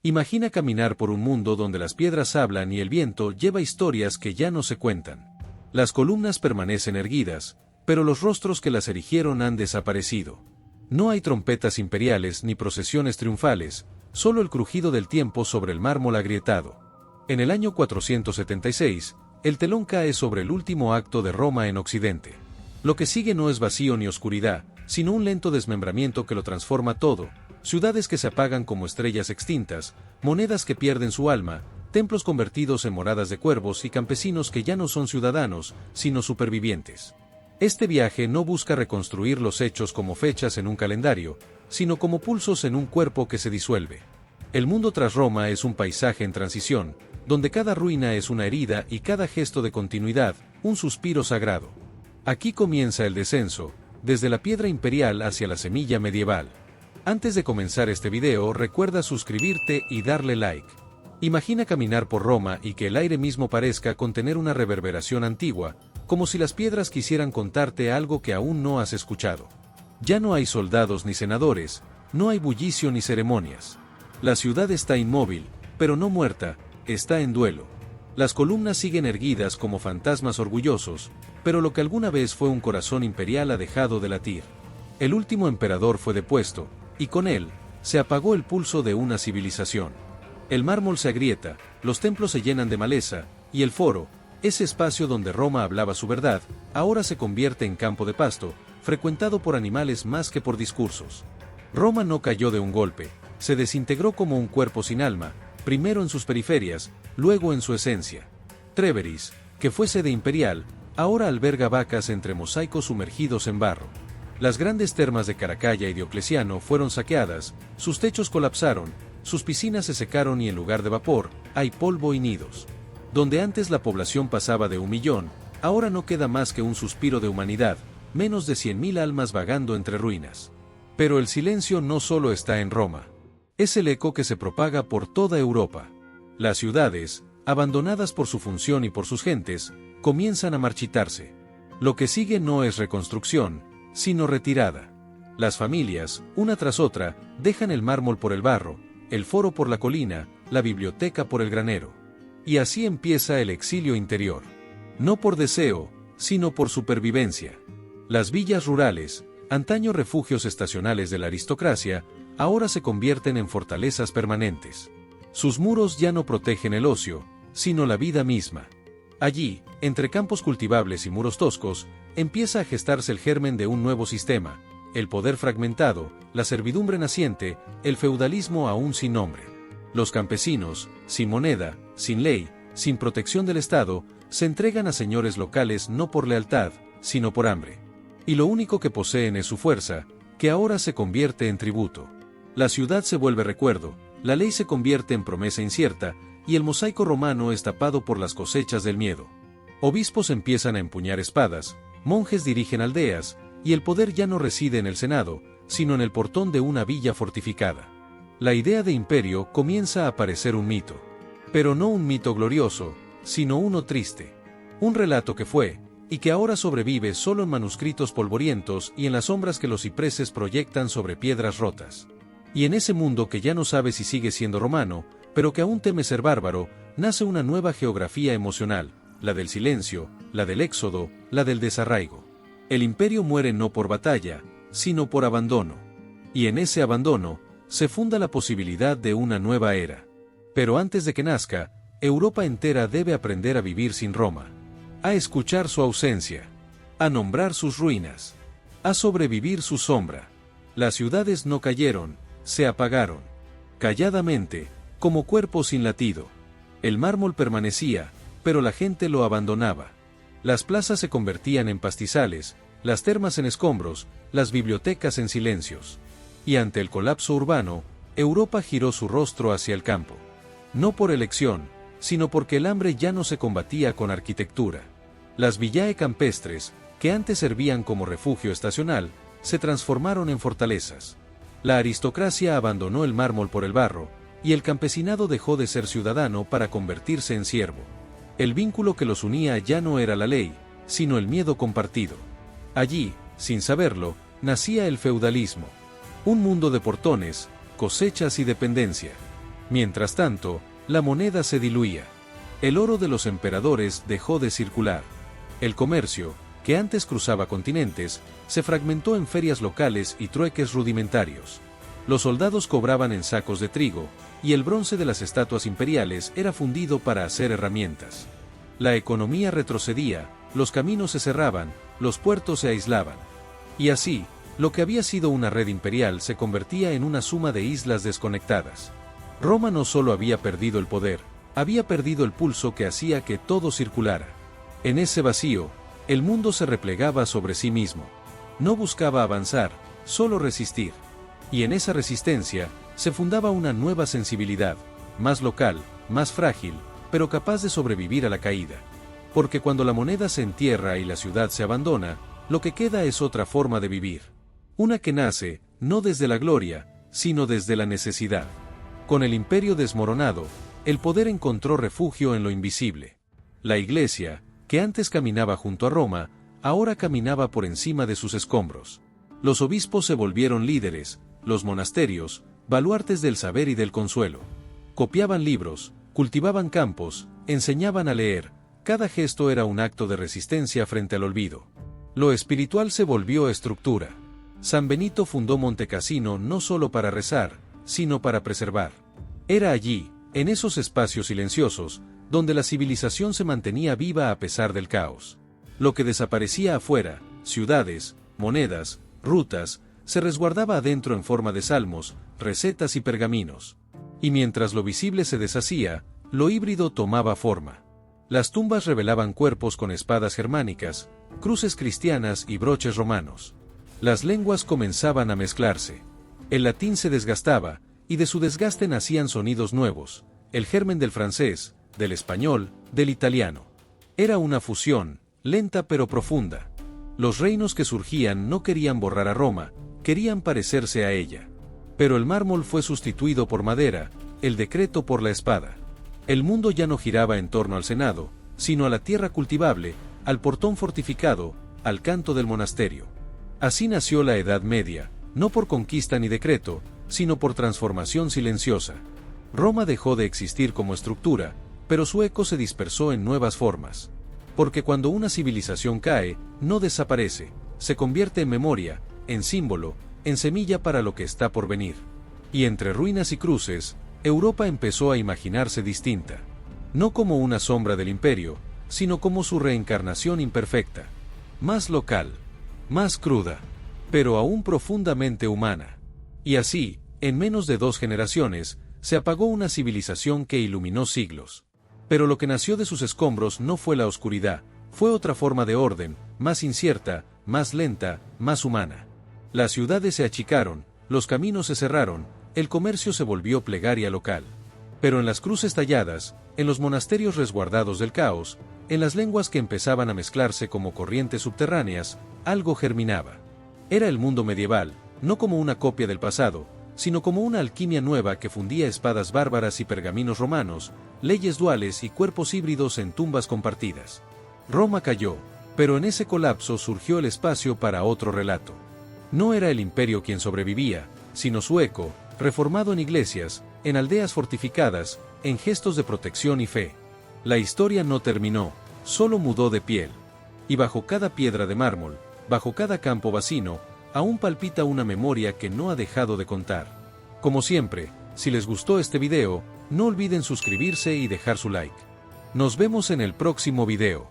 Imagina caminar por un mundo donde las piedras hablan y el viento lleva historias que ya no se cuentan. Las columnas permanecen erguidas, pero los rostros que las erigieron han desaparecido. No hay trompetas imperiales ni procesiones triunfales, solo el crujido del tiempo sobre el mármol agrietado. En el año 476, el telón cae sobre el último acto de Roma en Occidente. Lo que sigue no es vacío ni oscuridad, sino un lento desmembramiento que lo transforma todo: ciudades que se apagan como estrellas extintas, monedas que pierden su alma, templos convertidos en moradas de cuervos y campesinos que ya no son ciudadanos, sino supervivientes. Este viaje no busca reconstruir los hechos como fechas en un calendario, sino como pulsos en un cuerpo que se disuelve. El mundo tras Roma es un paisaje en transición, donde cada ruina es una herida y cada gesto de continuidad, un suspiro sagrado. Aquí comienza el descenso, desde la piedra imperial hacia la semilla medieval. Antes de comenzar este video, recuerda suscribirte y darle like. Imagina caminar por Roma y que el aire mismo parezca contener una reverberación antigua, como si las piedras quisieran contarte algo que aún no has escuchado. Ya no hay soldados ni senadores, no hay bullicio ni ceremonias. La ciudad está inmóvil, pero no muerta, está en duelo. Las columnas siguen erguidas como fantasmas orgullosos, pero lo que alguna vez fue un corazón imperial ha dejado de latir. El último emperador fue depuesto, y con él, se apagó el pulso de una civilización. El mármol se agrieta, los templos se llenan de maleza, y el foro, ese espacio donde Roma hablaba su verdad, ahora se convierte en campo de pasto, frecuentado por animales más que por discursos. Roma no cayó de un golpe, se desintegró como un cuerpo sin alma, primero en sus periferias, luego en su esencia. Trèveris, que fue sede imperial, ahora alberga vacas entre mosaicos sumergidos en barro. Las grandes termas de Caracalla y Diocleciano fueron saqueadas, sus techos colapsaron, sus piscinas se secaron y en lugar de vapor, hay polvo y nidos. Donde antes la población pasaba de 1 millón, ahora no queda más que un suspiro de humanidad, menos de 100.000 almas vagando entre ruinas. Pero el silencio no solo está en Roma. Es el eco que se propaga por toda Europa. Las ciudades, abandonadas por su función y por sus gentes, comienzan a marchitarse. Lo que sigue no es reconstrucción, sino retirada. Las familias, una tras otra, dejan el mármol por el barro, el foro por la colina, la biblioteca por el granero. Y así empieza el exilio interior. No por deseo, sino por supervivencia. Las villas rurales, antaño refugios estacionales de la aristocracia, ahora se convierten en fortalezas permanentes. Sus muros ya no protegen el ocio, sino la vida misma. Allí, entre campos cultivables y muros toscos, empieza a gestarse el germen de un nuevo sistema: el poder fragmentado, la servidumbre naciente, el feudalismo aún sin nombre. Los campesinos, sin moneda, sin ley, sin protección del Estado, se entregan a señores locales no por lealtad, sino por hambre. Y lo único que poseen es su fuerza, que ahora se convierte en tributo. La ciudad se vuelve recuerdo, la ley se convierte en promesa incierta, y el mosaico romano es tapado por las cosechas del miedo. Obispos empiezan a empuñar espadas, monjes dirigen aldeas, y el poder ya no reside en el Senado, sino en el portón de una villa fortificada. La idea de imperio comienza a parecer un mito. Pero no un mito glorioso, sino uno triste. Un relato que fue, y que ahora sobrevive solo en manuscritos polvorientos y en las sombras que los cipreses proyectan sobre piedras rotas. Y en ese mundo que ya no sabe si sigue siendo romano, pero que aún teme ser bárbaro, nace una nueva geografía emocional, la del silencio, la del éxodo, la del desarraigo. El imperio muere no por batalla, sino por abandono. Y en ese abandono, se funda la posibilidad de una nueva era. Pero antes de que nazca, Europa entera debe aprender a vivir sin Roma. A escuchar su ausencia. A nombrar sus ruinas. A sobrevivir su sombra. Las ciudades no cayeron, se apagaron. Calladamente, como cuerpos sin latido. El mármol permanecía, pero la gente lo abandonaba. Las plazas se convertían en pastizales, las termas en escombros, las bibliotecas en silencios. Y ante el colapso urbano, Europa giró su rostro hacia el campo. No por elección, sino porque el hambre ya no se combatía con arquitectura. Las villae campestres, que antes servían como refugio estacional, se transformaron en fortalezas. La aristocracia abandonó el mármol por el barro, y el campesinado dejó de ser ciudadano para convertirse en siervo. El vínculo que los unía ya no era la ley, sino el miedo compartido. Allí, sin saberlo, nacía el feudalismo. Un mundo de portones, cosechas y dependencia. Mientras tanto, la moneda se diluía. El oro de los emperadores dejó de circular. El comercio, que antes cruzaba continentes, se fragmentó en ferias locales y trueques rudimentarios. Los soldados cobraban en sacos de trigo, y el bronce de las estatuas imperiales era fundido para hacer herramientas. La economía retrocedía, los caminos se cerraban, los puertos se aislaban. Y así, lo que había sido una red imperial se convertía en una suma de islas desconectadas. Roma no solo había perdido el poder, había perdido el pulso que hacía que todo circulara. En ese vacío, el mundo se replegaba sobre sí mismo. No buscaba avanzar, solo resistir. Y en esa resistencia, se fundaba una nueva sensibilidad, más local, más frágil, pero capaz de sobrevivir a la caída. Porque cuando la moneda se entierra y la ciudad se abandona, lo que queda es otra forma de vivir. Una que nace, no desde la gloria, sino desde la necesidad. Con el imperio desmoronado, el poder encontró refugio en lo invisible. La Iglesia, que antes caminaba junto a Roma, ahora caminaba por encima de sus escombros. Los obispos se volvieron líderes, los monasterios, baluartes del saber y del consuelo. Copiaban libros, cultivaban campos, enseñaban a leer, cada gesto era un acto de resistencia frente al olvido. Lo espiritual se volvió estructura. San Benito fundó Montecassino no solo para rezar, sino para preservar. Era allí, en esos espacios silenciosos, donde la civilización se mantenía viva a pesar del caos. Lo que desaparecía afuera, ciudades, monedas, rutas, se resguardaba adentro en forma de salmos, recetas y pergaminos. Y mientras lo visible se deshacía, lo híbrido tomaba forma. Las tumbas revelaban cuerpos con espadas germánicas, cruces cristianas y broches romanos. Las lenguas comenzaban a mezclarse. El latín se desgastaba, y de su desgaste nacían sonidos nuevos, el germen del francés, del español, del italiano. Era una fusión, lenta pero profunda. Los reinos que surgían no querían borrar a Roma, querían parecerse a ella. Pero el mármol fue sustituido por madera, el decreto por la espada. El mundo ya no giraba en torno al Senado, sino a la tierra cultivable, al portón fortificado, al canto del monasterio. Así nació la Edad Media, no por conquista ni decreto, sino por transformación silenciosa. Roma dejó de existir como estructura, pero su eco se dispersó en nuevas formas. Porque cuando una civilización cae, no desaparece, se convierte en memoria, en símbolo, en semilla para lo que está por venir. Y entre ruinas y cruces, Europa empezó a imaginarse distinta. No como una sombra del imperio, sino como su reencarnación imperfecta. Más local, más cruda, pero aún profundamente humana. Y así, en menos de 2 generaciones, se apagó una civilización que iluminó siglos. Pero lo que nació de sus escombros no fue la oscuridad, fue otra forma de orden, más incierta, más lenta, más humana. Las ciudades se achicaron, los caminos se cerraron, el comercio se volvió plegaria local. Pero en las cruces talladas, en los monasterios resguardados del caos, en las lenguas que empezaban a mezclarse como corrientes subterráneas, algo germinaba. Era el mundo medieval, no como una copia del pasado, sino como una alquimia nueva que fundía espadas bárbaras y pergaminos romanos, leyes duales y cuerpos híbridos en tumbas compartidas. Roma cayó, pero en ese colapso surgió el espacio para otro relato. No era el imperio quien sobrevivía, sino su eco, reformado en iglesias, en aldeas fortificadas, en gestos de protección y fe. La historia no terminó, solo mudó de piel. Y bajo cada piedra de mármol, bajo cada campo vacino, aún palpita una memoria que no ha dejado de contar. Como siempre, si les gustó este video, no olviden suscribirse y dejar su like. Nos vemos en el próximo video.